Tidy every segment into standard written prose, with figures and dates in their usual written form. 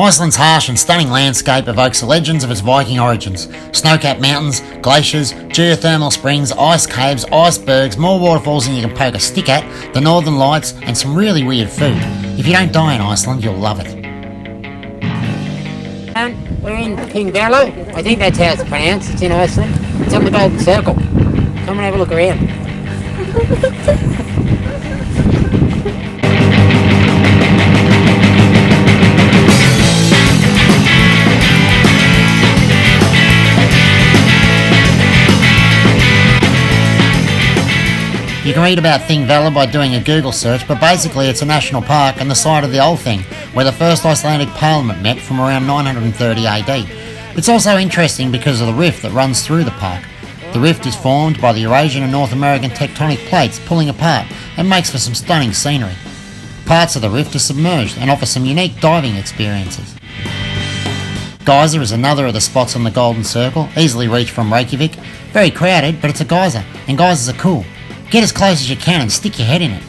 Iceland's harsh and stunning landscape evokes the legends of its Viking origins. Snow-capped mountains, glaciers, geothermal springs, ice caves, icebergs, more waterfalls than you can poke a stick at, the northern lights, and some really weird food. If you don't die in Iceland, you'll love it. We're in Thingvellir. I think that's how it's pronounced. It's in Iceland. It's on the Golden Circle. Come and have a look around. You can read about Thingvellir by doing a Google search, but basically it's a national park and the site of the old thing, where the first Icelandic parliament met from around 930 AD. It's also interesting because of the rift that runs through the park. The rift is formed by the Eurasian and North American tectonic plates pulling apart and makes for some stunning scenery. Parts of the rift are submerged and offer some unique diving experiences. Geyser is another of the spots on the Golden Circle, easily reached from Reykjavik. Very crowded, but it's a geyser, and geysers are cool. Get as close as you can and stick your head in it.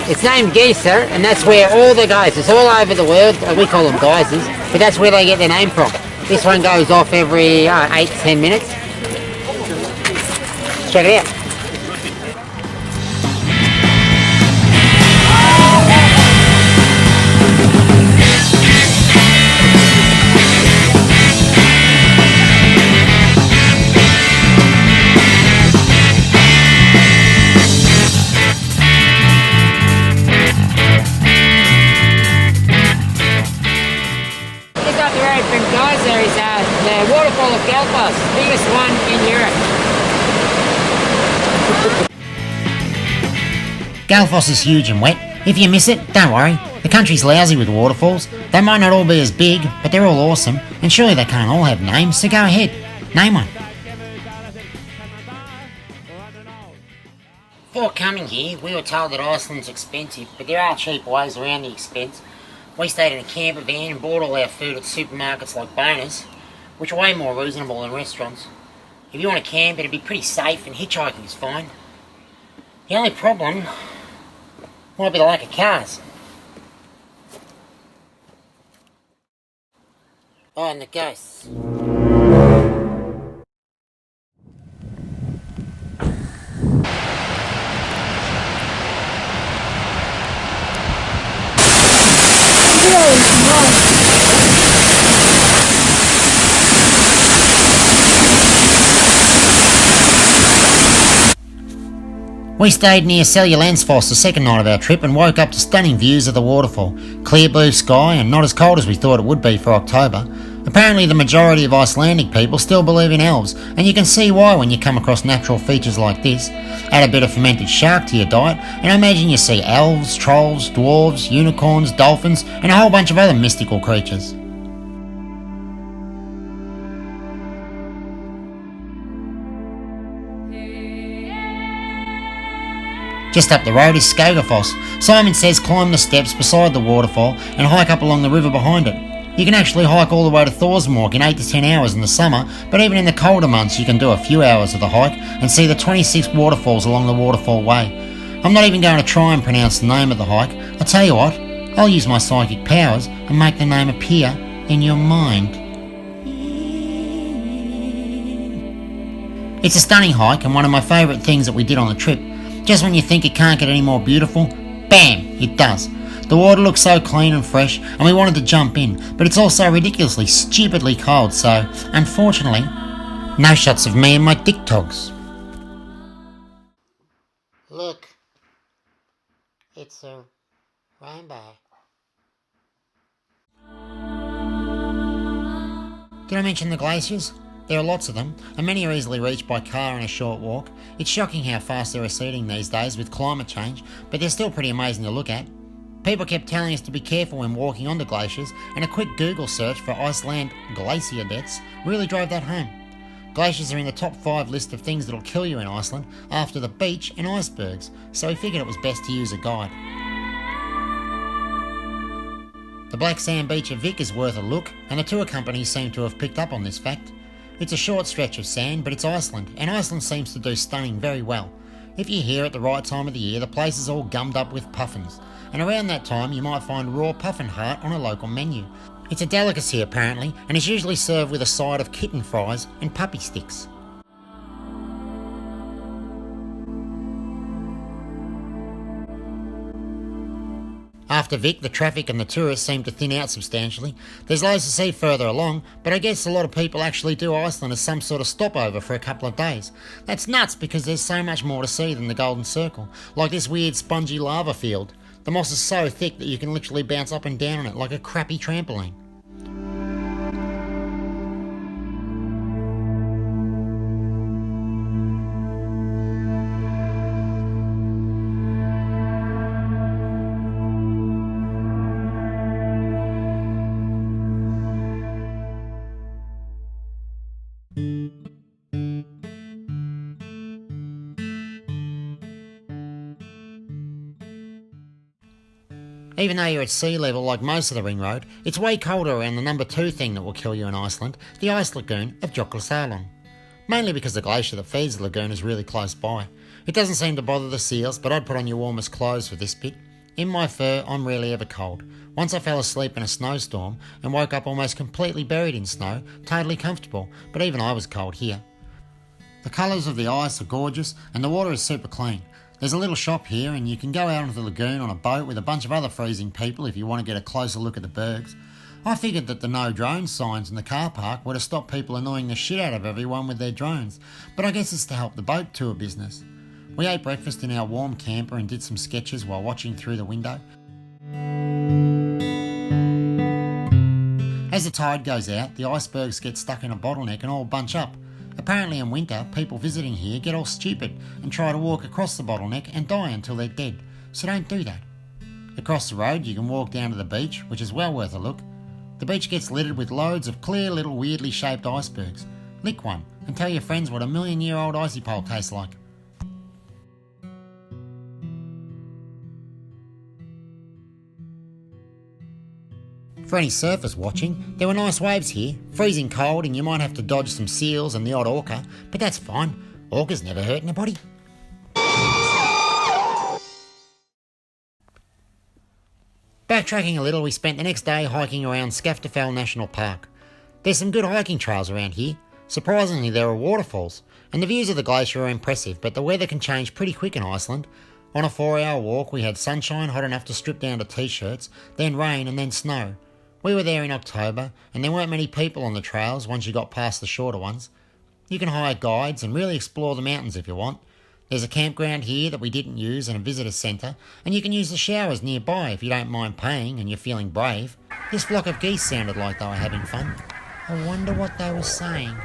It's named Geyser, and that's where all the geysers, all over the world, we call them geysers, but that's where they get their name from. This one goes off every 8-10 minutes. Check it out. Geyser is the waterfall of Glaciers, biggest one in Europe. Glaciers is huge and wet. If you miss it, don't worry. The country's lousy with waterfalls. They might not all be as big, but they're all awesome, and surely they can't all have names, so go ahead, name one. Before coming here, we were told that Iceland's expensive, but there are cheap ways around the expense. We stayed in a camper van and bought all our food at supermarkets like Bonus, which are way more reasonable than restaurants. If you want to camp, it'd be pretty safe and hitchhiking is fine. The only problem might be the lack of cars. Oh, and the ghosts. We stayed near Seljalandsfoss the second night of our trip and woke up to stunning views of the waterfall. Clear blue sky and not as cold as we thought it would be for October. Apparently the majority of Icelandic people still believe in elves, and you can see why when you come across natural features like this. Add a bit of fermented shark to your diet and I imagine you see elves, trolls, dwarves, unicorns, dolphins and a whole bunch of other mystical creatures. Just up the road is Skaftafell. Simon says climb the steps beside the waterfall and hike up along the river behind it. You can actually hike all the way to Thorsmork in 8 to 10 hours in the summer, but even in the colder months you can do a few hours of the hike and see the 26 waterfalls along the waterfall way. I'm not even going to try and pronounce the name of the hike. I'll tell you what, I'll use my psychic powers and make the name appear in your mind. It's a stunning hike and one of my favourite things that we did on the trip. Just when you think it can't get any more beautiful, bam, it does. The water looks so clean and fresh and we wanted to jump in, but it's also ridiculously, stupidly cold, so unfortunately, no shots of me and my dick togs. Look, it's a rainbow. Did I mention the glaciers? There are lots of them, and many are easily reached by car in a short walk. It's shocking how fast they're receding these days with climate change, but they're still pretty amazing to look at. People kept telling us to be careful when walking on the glaciers, and a quick Google search for Iceland glacier deaths really drove that home. Glaciers are in the top 5 list of things that'll kill you in Iceland, after the beach and icebergs, so we figured it was best to use a guide. The black sand beach of Vik is worth a look, and the tour companies seem to have picked up on this fact. It's a short stretch of sand, but it's Iceland, and Iceland seems to do stunning very well. If you're here at the right time of the year, the place is all gummed up with puffins, and around that time you might find raw puffin heart on a local menu. It's a delicacy apparently, and is usually served with a side of kitten fries and puppy sticks. After Vic, the traffic and the tourists seem to thin out substantially. There's loads to see further along, but I guess a lot of people actually do Iceland as some sort of stopover for a couple of days. That's nuts because there's so much more to see than the Golden Circle, like this weird spongy lava field. The moss is so thick that you can literally bounce up and down on it like a crappy trampoline. Even though you're at sea level like most of the ring road, it's way colder around the number 2 thing that will kill you in Iceland, the ice lagoon of Jokulsarlon. Mainly because the glacier that feeds the lagoon is really close by. It doesn't seem to bother the seals, but I'd put on your warmest clothes for this bit. In my fur, I'm rarely ever cold. Once I fell asleep in a snowstorm and woke up almost completely buried in snow, totally comfortable, but even I was cold here. The colours of the ice are gorgeous and the water is super clean. There's a little shop here and you can go out onto the lagoon on a boat with a bunch of other freezing people if you want to get a closer look at the bergs. I figured that the no drone signs in the car park were to stop people annoying the shit out of everyone with their drones, but I guess it's to help the boat tour business. We ate breakfast in our warm camper and did some sketches while watching through the window. As the tide goes out, the icebergs get stuck in a bottleneck and all bunch up. Apparently in winter, people visiting here get all stupid and try to walk across the bottleneck and die until they're dead, so don't do that. Across the road you can walk down to the beach, which is well worth a look. The beach gets littered with loads of clear little weirdly shaped icebergs. Lick one and tell your friends what a million-year-old icy pole tastes like. For any surfers watching, there were nice waves here, freezing cold and you might have to dodge some seals and the odd orca, but that's fine. Orcas never hurt anybody. Backtracking a little, we spent the next day hiking around Skaftafell National Park. There's some good hiking trails around here. Surprisingly, there are waterfalls, and the views of the glacier are impressive, but the weather can change pretty quick in Iceland. On a 4-hour walk, we had sunshine hot enough to strip down to t-shirts, then rain and then snow. We were there in October, and there weren't many people on the trails once you got past the shorter ones. You can hire guides and really explore the mountains if you want. There's a campground here that we didn't use and a visitor centre, and you can use the showers nearby if you don't mind paying and you're feeling brave. This flock of geese sounded like they were having fun. I wonder what they were saying.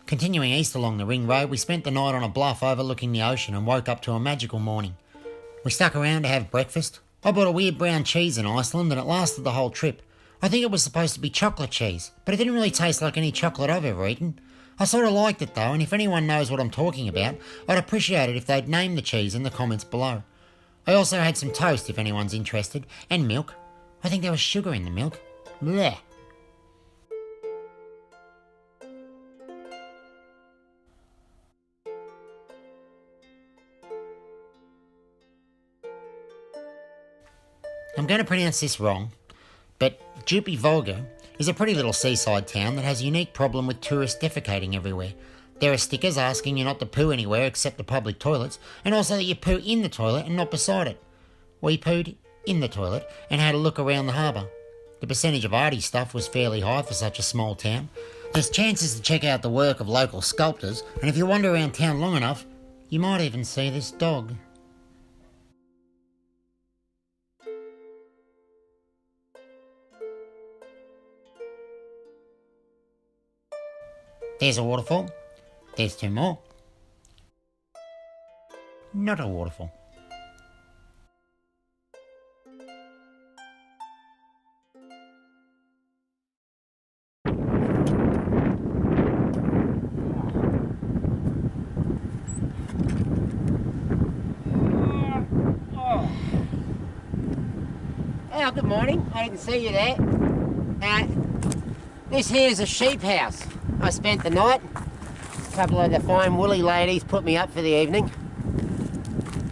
Continuing east along the ring road, we spent the night on a bluff overlooking the ocean and woke up to a magical morning. We stuck around to have breakfast. I bought a weird brown cheese in Iceland and it lasted the whole trip. I think it was supposed to be chocolate cheese, but it didn't really taste like any chocolate I've ever eaten. I sort of liked it though, and if anyone knows what I'm talking about, I'd appreciate it if they'd name the cheese in the comments below. I also had some toast if anyone's interested, and milk. I think there was sugar in the milk. Blech. I'm going to pronounce this wrong, but Jokulsarlon is a pretty little seaside town that has a unique problem with tourists defecating everywhere. There are stickers asking you not to poo anywhere except the public toilets, and also that you poo in the toilet and not beside it. We pooed in the toilet and had a look around the harbour. The percentage of arty stuff was fairly high for such a small town. There's chances to check out the work of local sculptors, and if you wander around town long enough, you might even see this dog. There's a waterfall. There's 2 more. not a waterfall. Oh, good morning. I didn't see you there. This here's a sheep house. I spent the night. A couple of the fine woolly ladies put me up for the evening.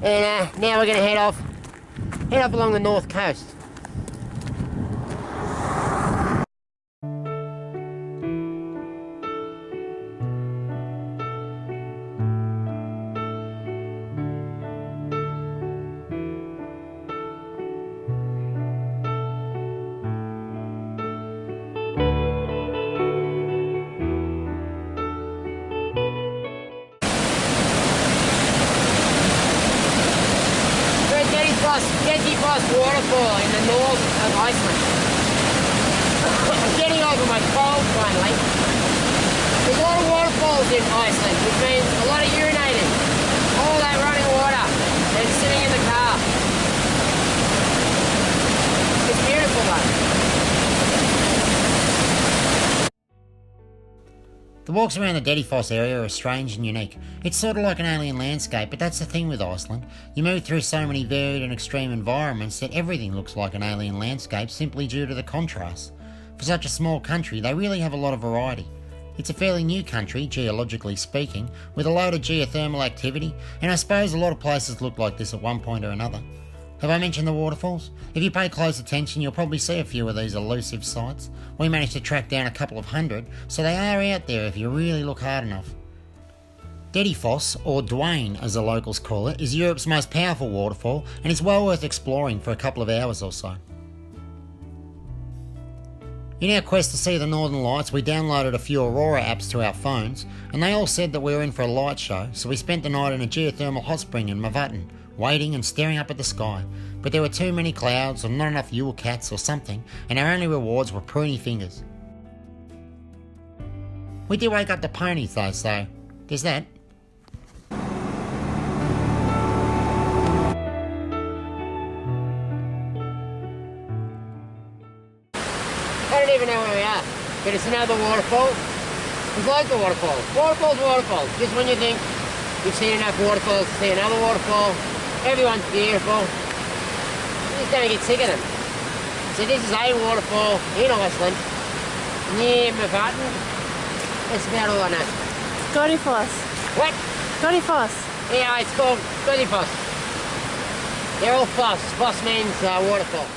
And now we're going to head off along the north coast. Waterfall in the north of Iceland. I'm getting over my cold finally. There's a lot of waterfalls in Iceland, which means a lot of urinating, all that running water, and sitting in the car. It's beautiful though. The walks around the Dedifoss area are strange and unique. It's sort of like an alien landscape, but that's the thing with Iceland. You move through so many varied and extreme environments that everything looks like an alien landscape simply due to the contrast. For such a small country, they really have a lot of variety. It's a fairly new country, geologically speaking, with a load of geothermal activity, and I suppose a lot of places look like this at one point or another. Have I mentioned the waterfalls? If you pay close attention, you'll probably see a few of these elusive sights. We managed to track down a couple of hundred, so they are out there if you really look hard enough. Dedifoss, or Dwayne as the locals call it, is Europe's most powerful waterfall and is well worth exploring for a couple of hours or so. In our quest to see the Northern Lights, we downloaded a few Aurora apps to our phones, and they all said that we were in for a light show, so we spent the night in a geothermal hot spring in Mavatten, waiting and staring up at the sky, but there were too many clouds or not enough Yule cats or something, and our only rewards were pruny fingers. We did wake up the ponies though, so there's that. I don't even know where we are, but it's another waterfall. It's like the waterfalls. Waterfalls. Just when you think you've seen enough waterfalls to see another waterfall, everyone's beautiful. You just don't get sick of them. So this is a waterfall in Iceland, near Mavatten. That's about all I know. Glaciers. What? Glaciers. Yeah, it's called Glaciers. They're all foss. Foss means waterfall.